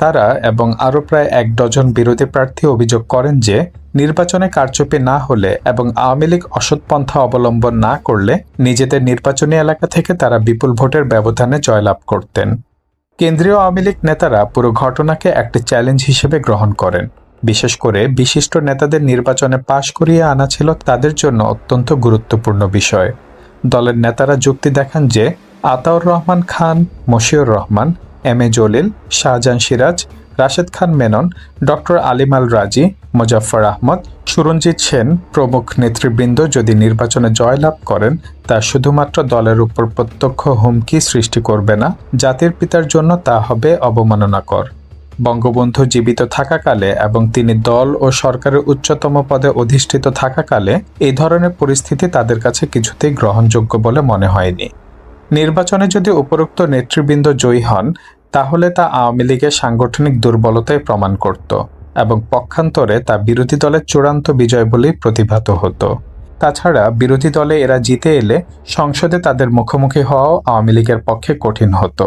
তারা এবং আরও প্রায় 1 ডজন বিরোধী প্রার্থী অভিযোগ করেন যে নির্বাচনে কারচুপি না হলে এবং আওয়ামী লীগ অসৎ পন্থা অবলম্বন না করলে নিজেদের নির্বাচনী এলাকা থেকে তারা বিপুল ভোটের ব্যবধানে জয়লাভ করতেন। কেন্দ্রীয় আওয়ামী লীগ নেতারা পুরো ঘটনাকে একটি চ্যালেঞ্জ হিসেবে গ্রহণ করেন। বিশেষ করে বিশিষ্ট নেতাদের নির্বাচনে পাশ করিয়ে আনা ছিল তাদের জন্য অত্যন্ত গুরুত্বপূর্ণ বিষয়। দলের নেতারা যুক্তি দেখান যে Ataur Rahman Khan, Moshiur Rahman, M A Jalil, Shahjahan Siraj, Rashed Khan Menon, doctor আলিমাল রাজি, মোজাফফর আহমদ, সুরঞ্জিত সেন প্রমুখ নেতৃবৃন্দ যদি নির্বাচনে জয়লাভ করেন তা শুধুমাত্র দলের উপর প্রত্যক্ষ হুমকি সৃষ্টি করবে না, জাতির পিতার জন্য তা হবে অবমাননাকর। বঙ্গবন্ধু জীবিত থাকাকালে এবং তিনি দল ও সরকারের উচ্চতম পদে অধিষ্ঠিত থাকাকালে এই ধরনের পরিস্থিতি তাদের কাছে কিছুতেই গ্রহণযোগ্য বলে মনে হয়নি। নির্বাচনে যদি উপরোক্ত নেতৃবৃন্দ জয়ী হন তাহলে তা আওয়ামী লীগের সাংগঠনিক দুর্বলতাই প্রমাণ করত। এবং পক্ষান্তরে তা বিরোধী দলের চূড়ান্ত বিজয় বলেই প্রতিভাত হতো। তাছাড়া বিরোধী দলে এরা জিতে এলে সংসদে তাদের মুখোমুখি হওয়াও আওয়ামী লীগের পক্ষে কঠিন হতো।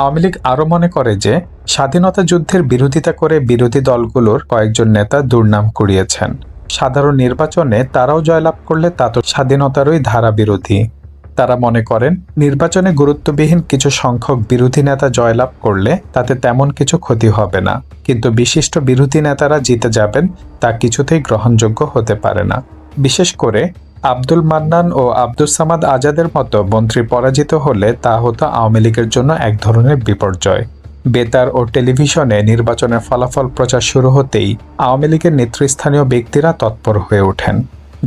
আওয়ামী লীগ আরও মনে করে যে স্বাধীনতা যুদ্ধের বিরোধিতা করে বিরোধী দলগুলোর কয়েকজন নেতা দুর্নাম কুড়িয়েছেন। সাধারণ নির্বাচনে তারাও জয়লাভ করলে তা তো স্বাধীনতারই ধারা বিরোধী। তারা মনে করেন নির্বাচনে গুরুত্ববিহীন কিছু সংখ্যক বিরোধী নেতা জয়লাভ করলে তাতে তেমন কিছু ক্ষতি হবে না, কিন্তু বিশিষ্ট বিরোধী নেতারা জিতে যাবেন তা কিছুতেই গ্রহণযোগ্য হতে পারে না। বিশেষ করে আব্দুল মান্নান ও আব্দুস সামাদ আজাদের মতো মন্ত্রী পরাজিত হলে তা হতো আওয়ামী লীগের জন্য এক ধরনের বিপর্যয়। বেতার ও টেলিভিশনে নির্বাচনের ফলাফল প্রচার শুরু হতেই আওয়ামী লীগের নেতৃস্থানীয় ব্যক্তিরা তৎপর হয়ে ওঠেন।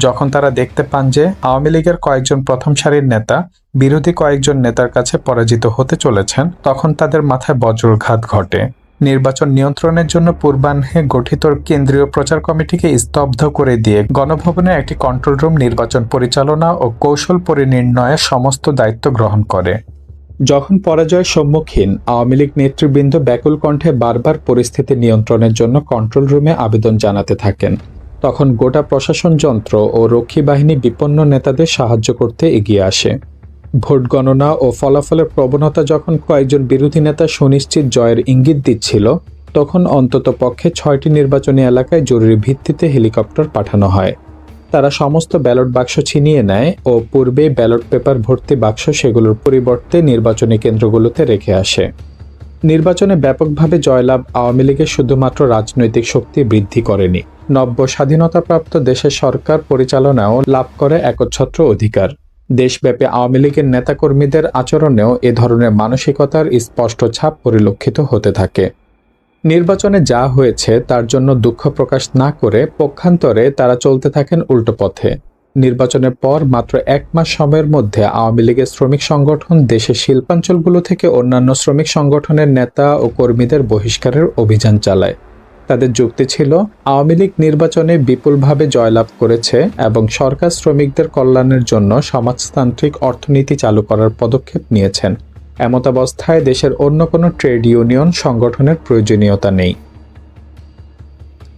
যখন তারা দেখতে পান যে আওয়ামী লীগের কয়েকজন প্রথম সারির নেতা বিরোধী কয়েকজন নেতার কাছে পরাজিত হতে চলেছেন, তখন তাদের মাথায় বজ্রঘাত ঘটে। নির্বাচন নিয়ন্ত্রণের জন্য পূর্বাহ্নে গঠিত কেন্দ্রীয় প্রচার কমিটিকে স্তব্ধ করে দিয়ে গণভবনে একটি কন্ট্রোল রুম নির্বাচন পরিচালনা ও কৌশল পরিনির্ণয়ের সমস্ত দায়িত্ব গ্রহণ করে। যখন পরাজয়ের সম্মুখীন আওয়ামী লীগ নেতৃবৃন্দ ব্যাকুল কণ্ঠে বারবার পরিস্থিতি নিয়ন্ত্রণের জন্য কন্ট্রোল রুমে আবেদন জানাতে থাকেন, তখন গোটা প্রশাসন যন্ত্র ও রক্ষী বাহিনী বিপন্ন নেতাদের সাহায্য করতে এগিয়ে আসে। ভোট গণনা ও ফলাফলের প্রবণতা যখন কয়েকজন বিরোধী নেতা সুনিশ্চিত জয়ের ইঙ্গিত দিচ্ছিল, তখন অন্তত পক্ষে 6টি নির্বাচনী এলাকায় জরুরি ভিত্তিতে হেলিকপ্টার পাঠানো হয়। তারা সমস্ত ব্যালট বাক্স ছিনিয়ে নেয় ও পূর্বে ব্যালট পেপার ভর্তি বাক্স সেগুলোর পরিবর্তে নির্বাচনী কেন্দ্রগুলোতে রেখে আসে। নির্বাচনে ব্যাপকভাবে জয়লাভ আওয়ামী লীগের শুধুমাত্র রাজনৈতিক শক্তি বৃদ্ধি করেনি, নব্য স্বাধীনতাপ্রাপ্ত দেশের সরকার পরিচালনাও লাভ করে একচ্ছত্র অধিকার। দেশব্যাপী আওয়ামী লীগের নেতাকর্মীদের আচরণেও এ ধরনের মানসিকতার স্পষ্ট ছাপ পরিলক্ষিত হতে থাকে। নির্বাচনে যা হয়েছে তার জন্য দুঃখ প্রকাশ না করে পক্ষান্তরে তারা চলতে থাকেন উল্টো পথে। নির্বাচনের পর মাত্র 1 মাস সময়ের মধ্যে আওয়ামী লীগের শ্রমিক সংগঠন দেশের শিল্পাঞ্চলগুলো থেকে অন্যান্য শ্রমিক সংগঠনের নেতা ও কর্মীদের বহিষ্কারের অভিযান চালায়। তাদের যুক্তি ছিল আওয়ামী লীগ নির্বাচনে বিপুলভাবে জয়লাভ করেছে এবং সরকার শ্রমিকদের কল্যাণের জন্য সমাজতান্ত্রিক অর্থনীতি চালু করার পদক্ষেপ নিয়েছেন। এমতাবস্থায় দেশের অন্য কোনো ট্রেড ইউনিয়ন সংগঠনের প্রয়োজনীয়তা নেই।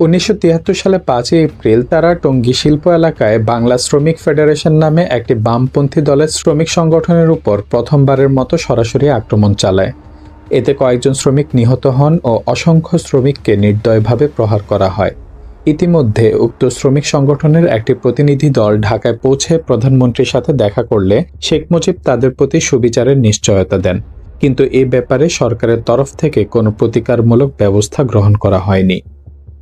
1973 সালে 5 এপ্রিল তারা টঙ্গী শিল্প এলাকায় বাংলা শ্রমিক ফেডারেশন নামে একটি বামপন্থী দলের শ্রমিক সংগঠনের উপর প্রথমবারের মতো সরাসরি আক্রমণ চালায়। এতে কয়েকজন শ্রমিক নিহত হন ও অসংখ্য শ্রমিককে নির্দয়ভাবে প্রহার করা হয়। ইতিমধ্যে উক্ত শ্রমিক সংগঠনের একটি প্রতিনিধি দল ঢাকায় পৌঁছে প্রধানমন্ত্রীর সাথে দেখা করলে শেখ মুজিব তাদের প্রতি সুবিচারের নিশ্চয়তা দেন, কিন্তু এ ব্যাপারে সরকারের তরফ থেকে কোনো প্রতিকারমূলক ব্যবস্থা গ্রহণ করা হয়নি।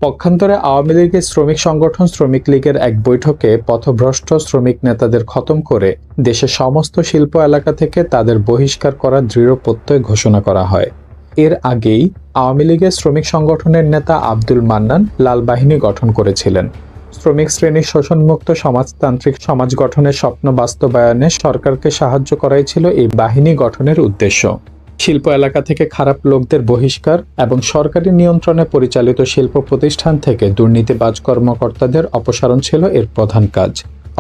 পক্ষান্তরে আওয়ামী লীগের শ্রমিক সংগঠন শ্রমিক লীগের এক বৈঠকে পথভ্রষ্ট শ্রমিক নেতাদের খতম করে দেশের সমস্ত শিল্প এলাকা থেকে তাদের বহিষ্কার করার দৃঢ় প্রত্যয় ঘোষণা করা হয়। এর আগেই আওয়ামী লীগের শ্রমিক সংগঠনের নেতা আব্দুল মান্নান লাল বাহিনী গঠন করেছিলেন। শ্রমিক শ্রেণীর শোষণমুক্ত সমাজতান্ত্রিক সমাজ গঠনের স্বপ্ন বাস্তবায়নে সরকারকে সাহায্য করাই ছিল এই বাহিনী গঠনের উদ্দেশ্য। শিল্প এলাকা থেকে খারাপ লোকদের বহিষ্কার এবং সরকারি নিয়ন্ত্রণে পরিচালিত শিল্প প্রতিষ্ঠান থেকে দুর্নীতিবাজ কর্মকর্তাদের অপসারণ ছিল এর প্রধান কাজ।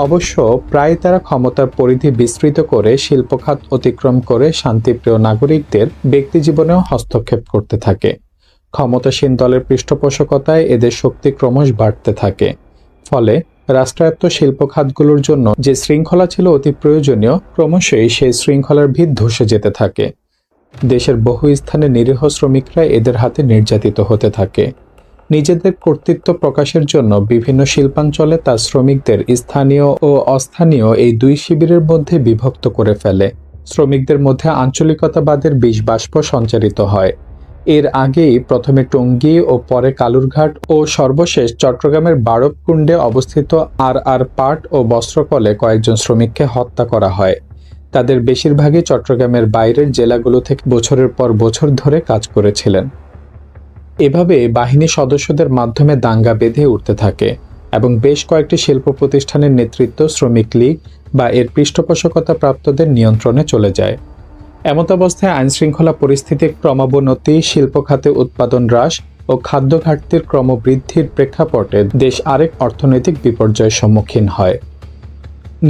অবশ্য প্রায় তারা ক্ষমতার পরিধি বিস্তৃত করে শিল্প খাত অতিক্রম করে শান্তিপ্রিয় নাগরিকদের ব্যক্তিজীবনেও হস্তক্ষেপ করতে থাকে। ক্ষমতাসীন দলের পৃষ্ঠপোষকতায় এদের শক্তি ক্রমশ বাড়তে থাকে। ফলে রাষ্ট্রায়ত্ত শিল্প খাতগুলোর জন্য যে শৃঙ্খলা ছিল অতি প্রয়োজনীয়, ক্রমশই সেই শৃঙ্খলার ভিত ধসে যেতে থাকে। দেশের বহু স্থানে নিরীহ শ্রমিকরা এদের হাতে নির্যাতিত হতে থাকে। নিজেদের কর্তৃত্ব প্রকাশের জন্য বিভিন্ন শিল্পাঞ্চলে তার শ্রমিকদের স্থানীয় ও অস্থানীয় এই দুই শিবিরের মধ্যে বিভক্ত করে ফেলে। শ্রমিকদের মধ্যে আঞ্চলিকতাবাদের বিষবাষ্প সঞ্চারিত হয়। এর আগেই প্রথমে টঙ্গী ও পরে কালুরঘাট ও সর্বশেষ চট্টগ্রামের বাড়বকুণ্ডে অবস্থিত আর পাট ও বস্ত্রকলে কয়েকজন শ্রমিককে হত্যা করা হয়। তাদের বেশিরভাগই চট্টগ্রামের বাইরের জেলাগুলো থেকে বছরের পর বছর ধরে কাজ করেছিলেন। এভাবে বাহিনী সদস্যদের মাধ্যমে দাঙ্গা বেঁধে উঠতে থাকে এবং বেশ কয়েকটি শিল্প প্রতিষ্ঠানের নেতৃত্ব শ্রমিক লীগ বা এর পৃষ্ঠপোষকতা প্রাপ্তদের নিয়ন্ত্রণে চলে যায়। এমতাবস্থায় আইনশৃঙ্খলা পরিস্থিতির ক্রমাবনতি, শিল্প খাতে উৎপাদন হ্রাস ও খাদ্য ঘাটতির ক্রমবৃদ্ধির প্রেক্ষাপটে দেশ আরেক অর্থনৈতিক বিপর্যয়ের সম্মুখীন হয়।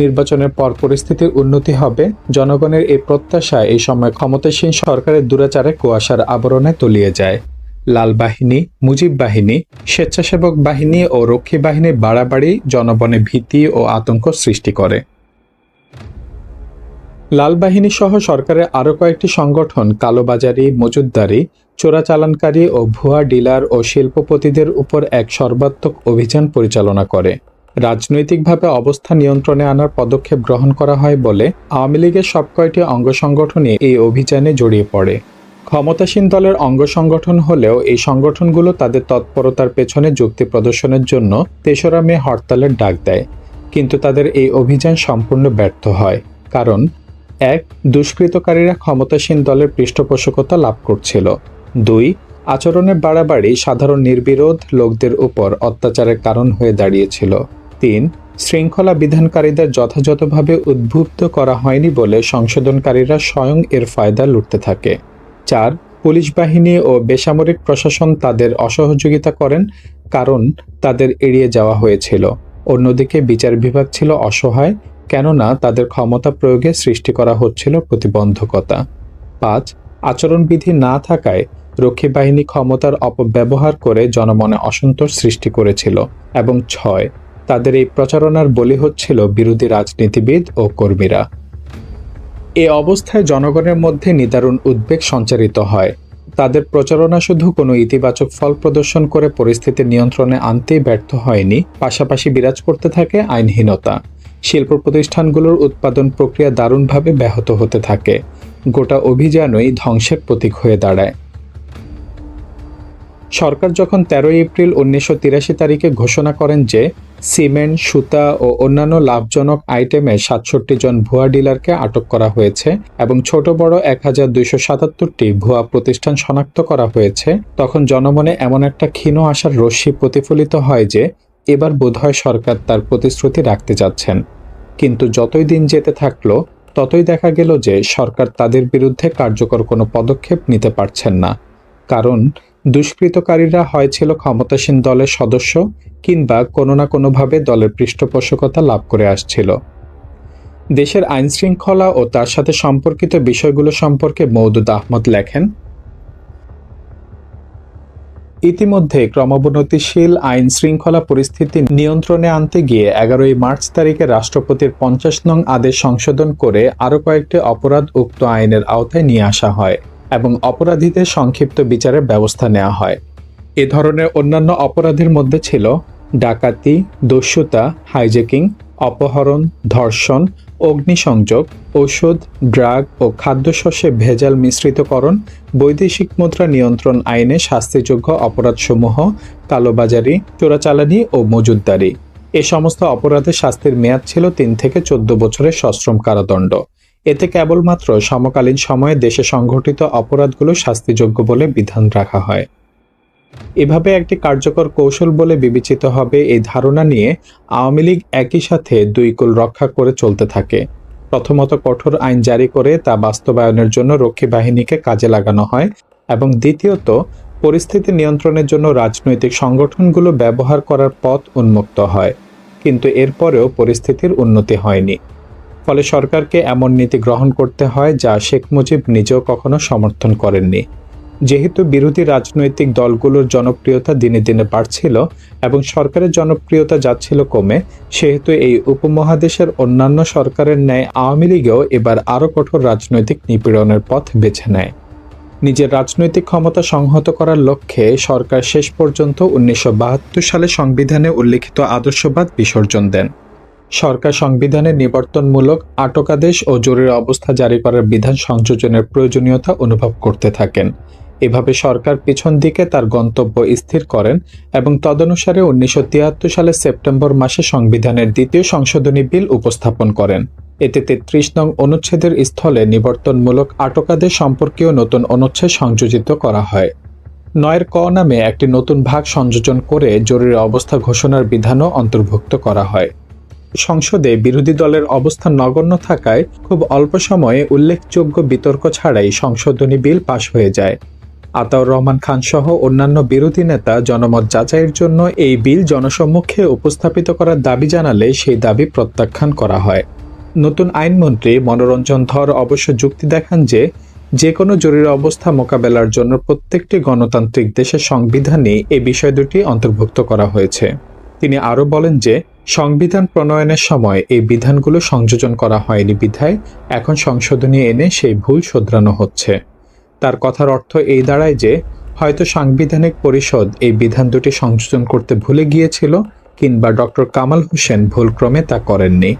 নির্বাচনের পর পরিস্থিতির উন্নতি হবে, জনগণের এই প্রত্যাশা এই সময় ক্ষমতাসীন সরকারের দুরাচারে কুয়াশার আবরণে তলিয়ে যায়। লাল বাহিনী, মুজিব বাহিনী, স্বেচ্ছাসেবক বাহিনী ও রক্ষী বাহিনীর বাড়াবাড়ি জনমনে ভীতি ও আতঙ্ক সৃষ্টি করে। লাল বাহিনী সহ সরকারের আরও কয়েকটি সংগঠন কালোবাজারি, মজুতদারি, চোরাচালানকারী ও ভুয়া ডিলার ও শিল্পপতিদের উপর এক সর্বাত্মক অভিযান পরিচালনা করে। রাজনৈতিকভাবে অবস্থা নিয়ন্ত্রণে আনার পদক্ষেপ গ্রহণ করা হয় বলে আওয়ামী লীগের সব কয়টি অঙ্গ সংগঠনই এই অভিযানে জড়িয়ে পড়ে। ক্ষমতাসীন দলের অঙ্গ সংগঠন হলেও এই সংগঠনগুলো তাদের তৎপরতার পেছনে যুক্তি প্রদর্শনের জন্য ৩রা মে হরতালের ডাক দেয়, কিন্তু তাদের এই অভিযান সম্পূর্ণ ব্যর্থ হয়। কারণ ১. দুষ্কৃতকারীরা ক্ষমতাসীন দলের পৃষ্ঠপোষকতা লাভ করছিল। ২. আচরণের বাড়াবাড়ি সাধারণ নির্বিরোধ লোকদের উপর অত্যাচারের কারণ হয়ে দাঁড়িয়েছিল। ৩. শৃঙ্খলা বিধানকারীদের যথাযথভাবে উদ্বুদ্ধ করা হয়নি বলে সংশোধনকারীরা স্বয়ং এর ফায়দা লুটতে থাকে। ৪. পুলিশ বাহিনী ও বেসামরিক প্রশাসন তাদের অসহযোগিতা করেন, কারণ তাদের এড়িয়ে যাওয়া হয়েছিল। অন্যদিকে বিচার বিভাগ ছিল অসহায়, কেননা তাদের ক্ষমতা প্রয়োগে সৃষ্টি করা হচ্ছিল প্রতিবন্ধকতা। ৫. আচরণবিধি না থাকায় রক্ষী বাহিনী ক্ষমতার অপব্যবহার করে জনমনে অসন্তোষ সৃষ্টি করেছিল। এবং ৬. তাদের এই প্রচারণার বলি হচ্ছিল বিরোধী রাজনীতিবিদ ও কর্মীরা। এ অবস্থায় জনগণের মধ্যে নিদারুণ উদ্বেগ সঞ্চারিত হয়। তাদের প্রচারণা শুধু কোনো ইতিবাচক ফল প্রদর্শন করে পরিস্থিতি নিয়ন্ত্রণে আনতেই ব্যর্থ হয়নি, পাশাপাশি বিরাজ করতে থাকে আইনহীনতা। শিল্প প্রতিষ্ঠানগুলোর উৎপাদন প্রক্রিয়া দারুণভাবে ব্যাহত হতে থাকে। গোটা অভিযানই ধ্বংসের প্রতীক হয়ে দাঁড়ায়। সরকার যখন ১৩ এপ্রিল ১৯৮৩ তারিখে ঘোষণা করেন যে সিমেন্ট, সুতা ও অন্যান্য লাভজনক আইটেমে ৬৭ জন ভুয়া ডিলারকে আটক করা হয়েছে এবং ছোট বড় ১,২৭৭টি ভুয়া প্রতিষ্ঠান শনাক্ত করা হয়েছে, তখন জনমনে এমন একটা ক্ষীণ আশার রশ্মি প্রতিফলিত হয় যে এবার বোধহয় সরকার তার প্রতিশ্রুতি রাখতে যাচ্ছেন। কিন্তু যতই দিন যেতে থাকলো ততই দেখা গেল যে সরকার তাদের বিরুদ্ধে কার্যকর কোনো পদক্ষেপ নিতে পারছেন না। কারণ দুষ্কৃতকারীরা হয় ছিল ক্ষমতাসীন দলের সদস্য কিংবা কোনো না কোনোভাবে দলের পৃষ্ঠপোষকতা লাভ করে আসছিল। দেশের আইনশৃঙ্খলা ও তার সাথে সম্পর্কিত বিষয়গুলো সম্পর্কে মওদুদ আহমদ লেখেন, ইতিমধ্যে ক্রমবর্ধনশীল আইন শৃঙ্খলা পরিস্থিতি নিয়ন্ত্রণে আনতে গিয়ে ১১ মার্চ তারিখে রাষ্ট্রপতির ৫০ নং আদেশ সংশোধন করে আরও কয়েকটি অপরাধ উক্ত আইনের আওতায় নিয়ে আসা হয় এবং অপরাধীদের সংক্ষিপ্ত বিচারের ব্যবস্থা নেওয়া হয়। এ ধরনের অন্যান্য অপরাধের মধ্যে ছিল ডাকাতি, দস্যুতা, হাইজ্যাকিং, অপহরণ, ধর্ষণ, অগ্নিসংযোগ, ঔষধ, ড্রাগ ও খাদ্যশস্যে ভেজাল মিশ্রিতকরণ, বৈদেশিক মুদ্রা নিয়ন্ত্রণ আইনে শাস্তিযোগ্য অপরাধসমূহ, কালোবাজারি, চোরাচালানি ও মজুতদারি। এ সমস্ত অপরাধের শাস্তির মেয়াদ ছিল ৩ থেকে ১৪ বছরের সশ্রম কারাদণ্ড। এতে কেবলমাত্র সমকালীন সময়ে দেশে সংঘটিত অপরাধগুলো শাস্তিযোগ্য বলে বিধান রাখা হয়। এভাবে একটি কার্যকর কৌশল বলে বিবেচিত হবে এই ধারণা নিয়ে আওয়ামী লীগ একই সাথে দুই কুল রক্ষা করে চলতে থাকে। প্রথমত কঠোর আইন জারি করে তা বাস্তবায়নের জন্য রক্ষী বাহিনীকে কাজে লাগানো হয় এবং দ্বিতীয়ত পরিস্থিতি নিয়ন্ত্রণের জন্য রাজনৈতিক সংগঠনগুলো ব্যবহার করার পথ উন্মুক্ত হয়। কিন্তু এরপরেও পরিস্থিতির উন্নতি হয়নি। ফলে সরকারকে এমন নীতি গ্রহণ করতে হয় যা শেখ মুজিব নিজেও কখনো সমর্থন করেননি। যেহেতু বিরোধী রাজনৈতিক দলগুলোর জনপ্রিয়তা দিনে দিনে বাড়ছিল এবং সরকারের জনপ্রিয়তা যাচ্ছিল কমে, সেহেতু এই উপমহাদেশের অন্যান্য সরকারের ন্যায় আওয়ামী লীগও এবার আরও কঠোর রাজনৈতিক নিপীড়নের পথ বেছে নেয়। নিজের রাজনৈতিক ক্ষমতা সংহত করার লক্ষ্যে সরকার শেষ পর্যন্ত ১৯৭২ সালে সংবিধানে উল্লিখিত আদর্শবাদ বিসর্জন দেন। সরকার সংবিধানে নিবর্তনমূলক আটকাদেশ ও জরুরি অবস্থা জারি করার বিধান সংযোজনের প্রয়োজনীয়তা অনুভব করতে থাকেন। এভাবে সরকার পিছন দিকে তার গন্তব্য স্থির করেন এবং তদনুসারে ১৯৭৩ সালের সেপ্টেম্বর মাসে সংবিধানের দ্বিতীয় সংশোধনী বিল উপস্থাপন করেন। এতে ৩৩ নং অনুচ্ছেদের স্থলে নিবর্তনমূলক আটকাদেশ সম্পর্কীয় নতুন অনুচ্ছেদ সংযোজিত করা হয়। ৯ ক নামে একটি নতুন ভাগ সংযোজন করে জরুরি অবস্থা ঘোষণার বিধানও অন্তর্ভুক্ত করা হয়। সংসদে বিরোধী দলের অবস্থান নগণ্য থাকায় খুব অল্প সময়ে উল্লেখযোগ্য বিতর্ক ছাড়াই সংশোধনী বিল পাশ হয়ে যায়। আতাউর রহমান খান সহ অন্যান্য বিরোধী নেতা জনমত যাচাইয়ের জন্য এই বিল জনসম্মুখে উপস্থাপিত করার দাবি জানালে সেই দাবি প্রত্যাখ্যান করা হয়। নতুন আইনমন্ত্রী মনোরঞ্জন ধর অবশ্য যুক্তি দেখান যে যে কোনো জরুরি অবস্থা মোকাবেলার জন্য প্রত্যেকটি গণতান্ত্রিক দেশের সংবিধানে এই বিষয় দুটি অন্তর্ভুক্ত করা হয়েছে। তিনি আরও বলেন যে সংবিধান প্রণয়নের সময় এই বিধানগুলো সংযোজন করা হয়নি বিধায় এখন সংশোধনী এনে সেই ভুল শোধরানো হচ্ছে। তার কথার অর্থ এই দাঁড়ায় যে হয়তো সাংবিধানিক পরিষদ এই বিধান দুটি সংযোজন করতে ভুলে গিয়েছিল, কিংবা ডক্টর কামাল হোসেন ভুলক্রমে তা করেননি।